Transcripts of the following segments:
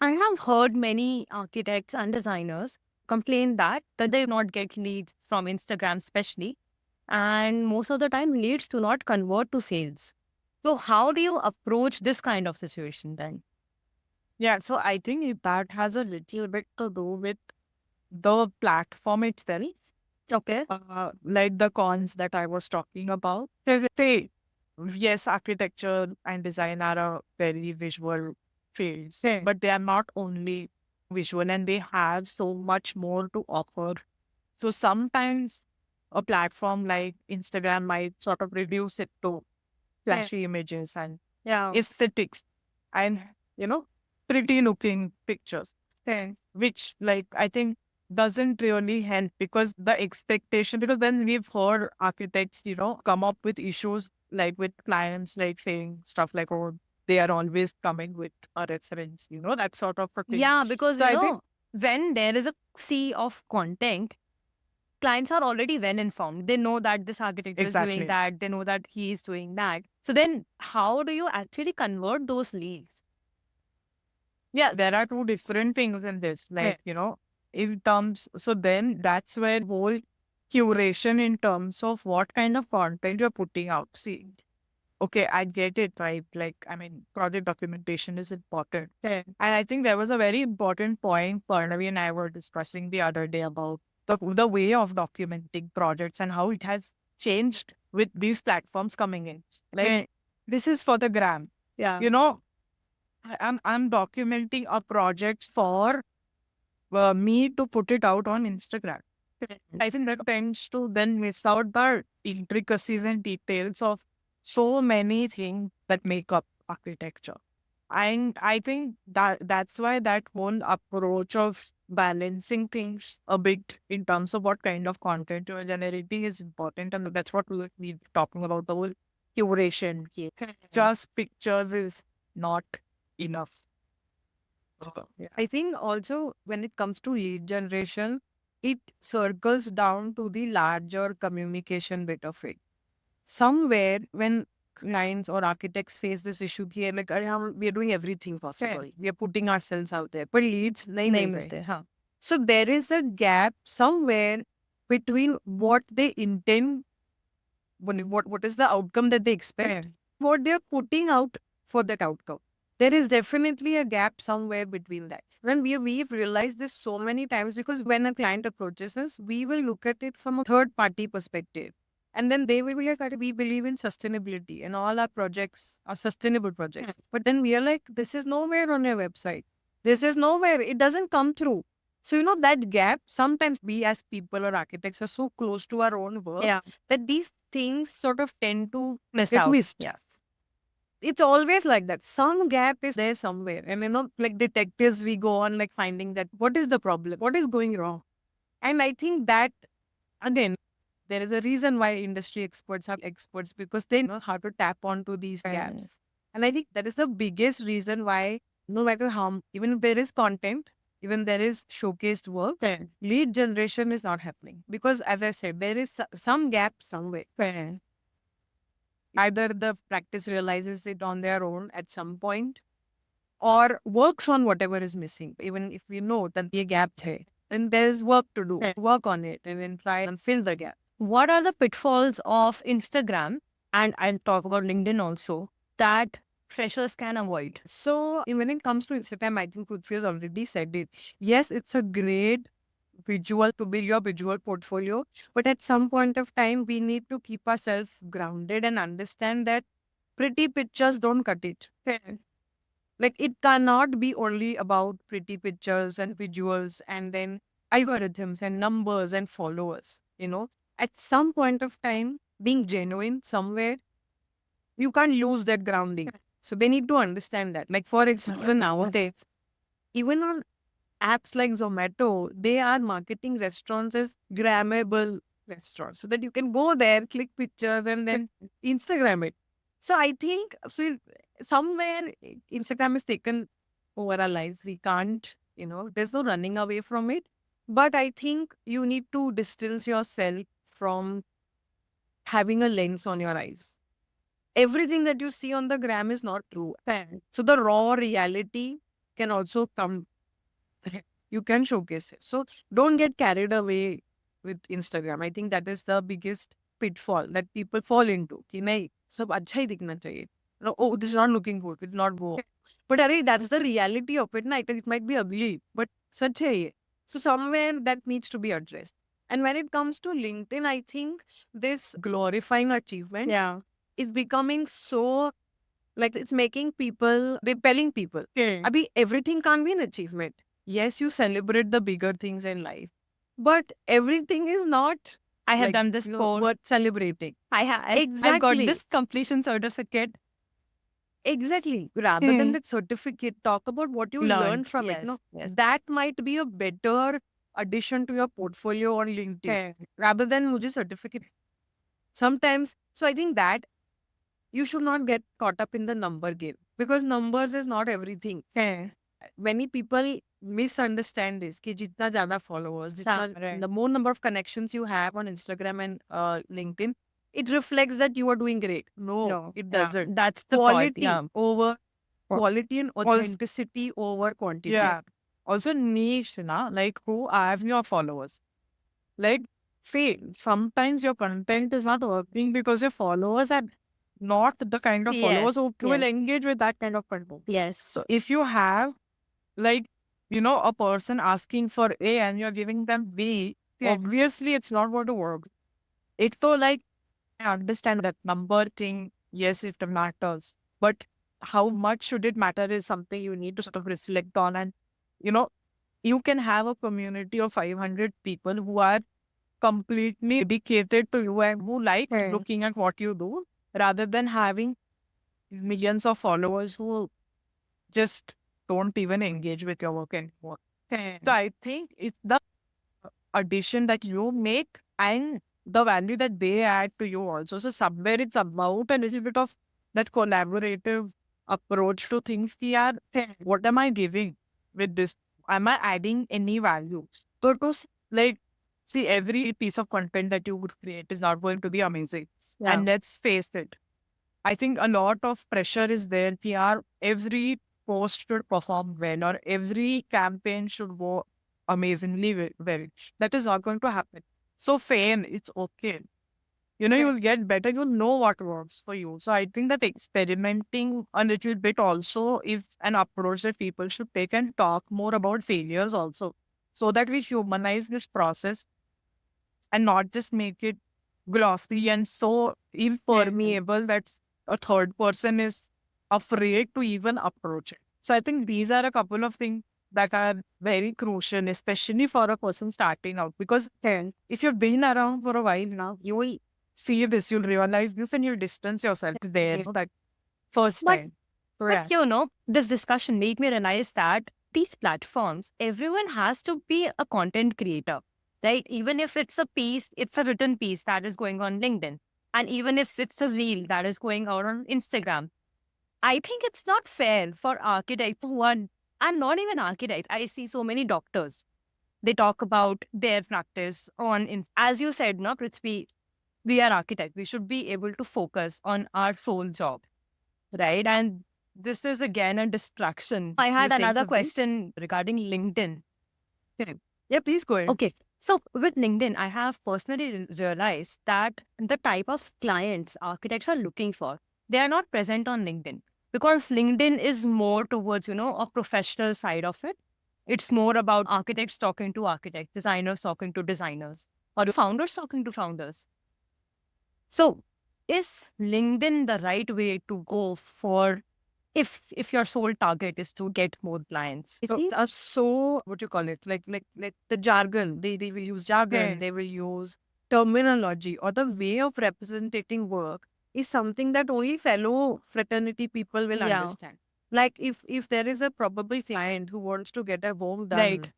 I have heard many architects and designers complain that they not get leads from Instagram, especially, and most of the time leads do not convert to sales. So, how do you approach this kind of situation then? Yeah, so I think that has a little bit to do with the platform itself, Okay. like the cons that I was talking about. Say, yes, architecture and design are a very visual fields, Okay. but they are not only visual and they have so much more to offer. So sometimes a platform like Instagram might sort of reduce it to Okay. flashy images and Yeah. aesthetics and, you know, pretty looking pictures, Okay. which like I think doesn't really help because the expectation, because then we've heard architects, come up with issues like with clients, like saying stuff like, oh, they are always coming with a reference, that sort of a thing. Yeah, because So I think when there is a sea of content, clients are already well informed. They know that this architect is doing exactly. that. They know that he is doing that. So then, how do you actually convert those leads? Yeah, there are two different things in this. Yeah. Like, in terms, so then that's where whole curation in terms of what kind of content you're putting out. See, okay, I get it, right? Like, I mean, project documentation is important. Yeah. And I think there was a very important point Parnavi and I were discussing the other day about the way of documenting projects and how it has changed with these platforms coming in. Like, Yeah. this is for the gram. Yeah. You know, I'm documenting a project for me to put it out on Instagram. I think that tends to then miss out the intricacies and details of so many things that make up architecture. And I think that's why that whole approach of balancing things a bit in terms of what kind of content you're generating is important. And that's what we're talking about, the whole curation. Just pictures is not enough. Yeah. I think also when it comes to lead generation, it circles down to the larger communication bit of it. Somewhere when clients or architects face this issue here, like we are doing everything Yeah. possible. We are putting ourselves out there. But leads nahi mil Name is rahe. there, huh? So there is a gap somewhere between what they intend, what is the outcome that they Yeah. expect, what they're putting out for that outcome. There is definitely a gap somewhere between that. When we've realized this so many times because when a client approaches us, we will look at it from a third party perspective. And then they will be like, "Arey, we believe in sustainability and all our projects are sustainable Yeah. projects." But then we are like, this is nowhere on your website. This is nowhere. It doesn't come through. So, that gap, sometimes we as people or architects are so close to our own work Yeah. that these things sort of tend to Miss get out. missed. Yeah. It's always like that. Some gap is there somewhere. And like detectives, we go on like finding that what is the problem? What is going wrong? And I think that again, there is a reason why industry experts are experts because they know how to tap onto these Mm. gaps. And I think that is the biggest reason why no matter how, even if there is content, even there is showcased work, Yeah. lead generation is not happening because as I said, there is some gap somewhere. Yeah. Either the practice realizes it on their own at some point or works on whatever is missing. Even if we know that the gap hai, then there's work to do, Yeah. work on it and then try and fill the gap. What are the pitfalls of Instagram? And I'll talk about LinkedIn also that freshers can avoid. So when it comes to Instagram, I think Prithvi has already said it. Yes, it's a great visual to build your visual portfolio, but at some point of time, we need to keep ourselves grounded and understand that pretty pictures don't cut it. Yeah. Like it cannot be only about pretty pictures and visuals and then algorithms and numbers and followers. At some point of time, being genuine somewhere, you can't lose that grounding. So they need to understand that. Like for example, nowadays, even on apps like Zomato, they are marketing restaurants as grammable restaurants so that you can go there, click pictures, and then Instagram it. So I think somewhere Instagram is taken over our lives. We can't, there's no running away from it. But I think you need to distance yourself from having a lens on your eyes. Everything that you see on the gram is not true. Yeah. So the raw reality can also come. You can showcase it. So don't get carried away with Instagram. I think that is the biggest pitfall that people fall into. कि नहीं सब अच्छा ही दिखना चाहिए. No, oh, this is not looking good. It's not go. But अरे, that's the reality of it. Na, it might be ugly, but सच है ये. So somewhere that needs to be addressed. And when it comes to LinkedIn, I think this glorifying achievements Yeah. is becoming so, like, it's making people, repelling people. Okay. Abhi, everything can't be an achievement. Yes, you celebrate the bigger things in life, but everything is not I have like, done this course. worth celebrating. I've got Exactly. this completion certificate. Exactly. Rather than that certificate, talk about what you learned from it. Yes, No, yes. that might be a better addition to your portfolio on LinkedIn Okay. rather than mujhe certificate. Sometimes, so I think that you should not get caught up in the number game because numbers is not everything. Okay. Many people misunderstand this कि जितना ज़्यादा followers, जितना right. the more number of connections you have on Instagram and LinkedIn, it reflects that you are doing great. No, it yeah, doesn't. That's the point. Quality Yeah. over Qu- quality and authenticity over quantity. Yeah. Also niche, na, like who have your followers. Like, see, sometimes your content is not working because your followers are not the kind of followers Yes, who will yes. engage with that kind of content. Yes. So if you have, like, you know, a person asking for A and you're giving them B, obviously it's not going to work. It's so like, I understand that number thing, yes, it matters, but how much should it matter is something you need to sort of reflect on. And, you know, you can have a community of 500 people who are completely dedicated to you and who like looking at what you do rather than having millions of followers who just don't even engage with your work anymore. So I think it's the addition that you make and the value that they add to you also. So somewhere it's about a little bit of that collaborative approach to things. Ki yaar, what am I giving with this? Am I adding any value? So to like see every piece of content that you would create is not going to be amazing. Yeah. And let's face it. I think a lot of pressure is there. Ki yaar, every post should perform well or every campaign should go amazingly well. That is not going to happen. So fame, it's okay. You know, you'll get better. You'll know what works for you. So I think that experimenting a little bit also is an approach that people should take and talk more about failures also. So that we humanize this process and not just make it glossy and so impermeable that a third person is afraid to even approach it. So I think these are a couple of things that are very crucial, especially for a person starting out. Because if you've been around for a while now, you will see this, you'll realize this and you'll distance yourself there. You know, that first But- time. But you know, this discussion made me realize that these platforms, everyone has to be a content creator, right? Even if it's a piece, it's a written piece that is going on LinkedIn. And even if it's a reel that is going out on Instagram, I think it's not fair for architects who are, and not even architects. I see so many doctors. They talk about their practice on, as you said, no, Prithvi, we are architects. We should be able to focus on our sole job, right? And this is again a distraction. I had saying another something? question regarding LinkedIn. Yeah, please go ahead. Okay. So with LinkedIn, I have personally realized that the type of clients architects are looking for, they are not present on LinkedIn because LinkedIn is more towards, you know, a professional side of it. It's more about architects talking to architects, designers talking to designers, or founders talking to founders. So is LinkedIn the right way to go for if your sole target is to get more clients? I think are so, what you call it, like the jargon. They will use jargon. Okay. They will use terminology or the way of representing work is something that only fellow fraternity people will Yeah. understand. Like if there is a probable client who wants to get a home done, Right.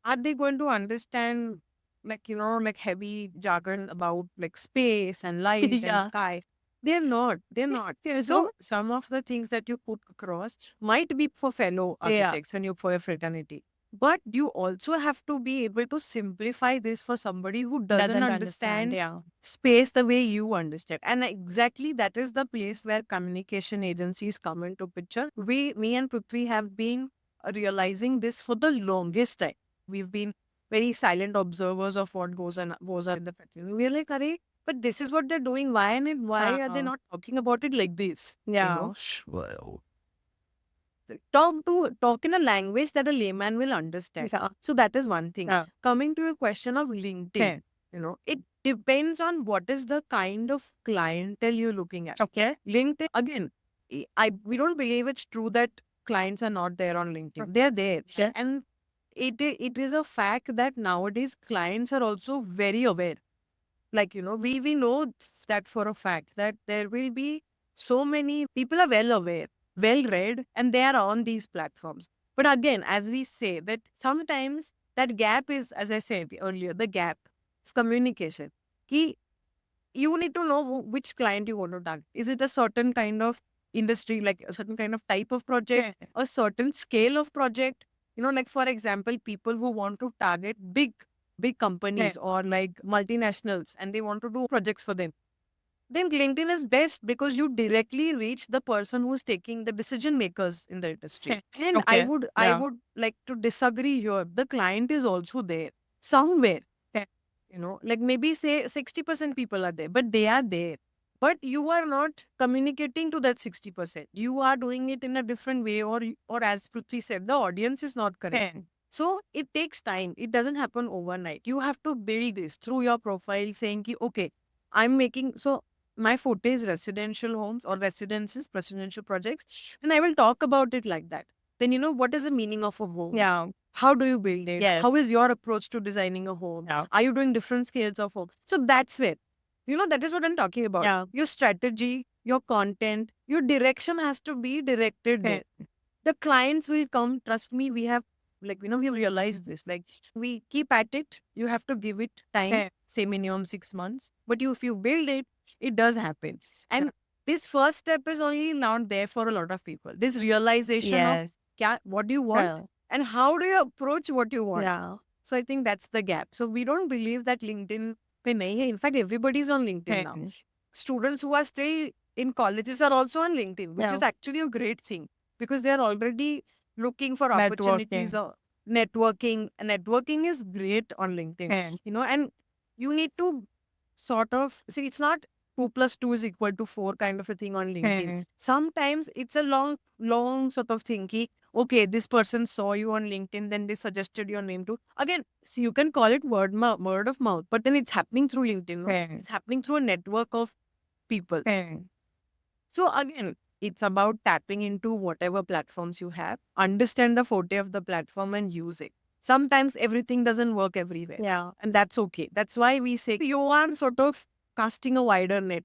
are they going to understand like, you know, like heavy jargon about like space and light Yeah. and sky? They're not. They're not. So some of the things that you put across might be for fellow Yeah. architects and you for your fraternity. But you also have to be able to simplify this for somebody who doesn't understand Yeah. space the way you understand. And exactly that is the place where communication agencies come into picture. Me and Prithvi have been realizing this for the longest time. We've been very silent observers of what goes on in the factory. We're like, Arey, but this is what they're doing. Why are they not talking about it like this? Yeah. Talk in a language that a layman will understand. Yeah. So that is one thing. Yeah. Coming to your question of LinkedIn, it depends on what is the kind of clientele you're looking at. Okay. LinkedIn, again, we don't believe it's true that clients are not there on LinkedIn. They're there. Yeah. And it is a fact that nowadays clients are also very aware. Like, we know that for a fact that there will be so many people are well aware, well read, and they are on these platforms. But again, as we say, that sometimes that gap is, as I said earlier, the gap is communication. You need to know which client you want to target. Is it a certain kind of industry, like a certain kind of type of project, a certain scale of project? Like for example, people who want to target big companies or like multinationals and they want to do projects for them. Then LinkedIn is best because you directly reach the person who's taking the decision makers in the industry. And I would like to disagree here. The client is also there somewhere. Like maybe say 60% people are there, but they are there. But you are not communicating to that 60%. You are doing it in a different way, or as Prithvi said, the audience is not correct. So it takes time. It doesn't happen overnight. You have to build this through your profile saying, okay, I'm making, so my forte is residential homes or residential projects. And I will talk about it like that. Then, what is the meaning of a home? Yeah. How do you build it? Yes. How is your approach to designing a home? Yeah. Are you doing different scales of home? So that's where, that is what I'm talking about. Yeah. Your strategy, your content, your direction has to be directed there. The clients will come. Trust me, we have we realized this. Like we keep at it. You have to give it time, say minimum 6 months. But if you build it, it does happen. And this first step is only not there for a lot of people. This realization of what do you want and how do you approach what you want. Yeah. So I think that's the gap. So we don't believe that LinkedIn pe nahi hai. In fact, everybody's on LinkedIn now. Students who are still in colleges are also on LinkedIn, which is actually a great thing because they are already looking for opportunities or networking. Networking is great on LinkedIn, and you need to sort of see, it's not 2 plus 2 is equal to 4 kind of a thing on LinkedIn. Sometimes it's a long sort of thing. Okay, this person saw you on LinkedIn, then they suggested your name to. Again, so you can call it word of mouth, but then it's happening through LinkedIn. No? It's happening through a network of people. So again, it's about tapping into whatever platforms you have, understand the forte of the platform and use it. Sometimes everything doesn't work everywhere. Yeah. And that's okay. That's why we say you are sort of casting a wider net.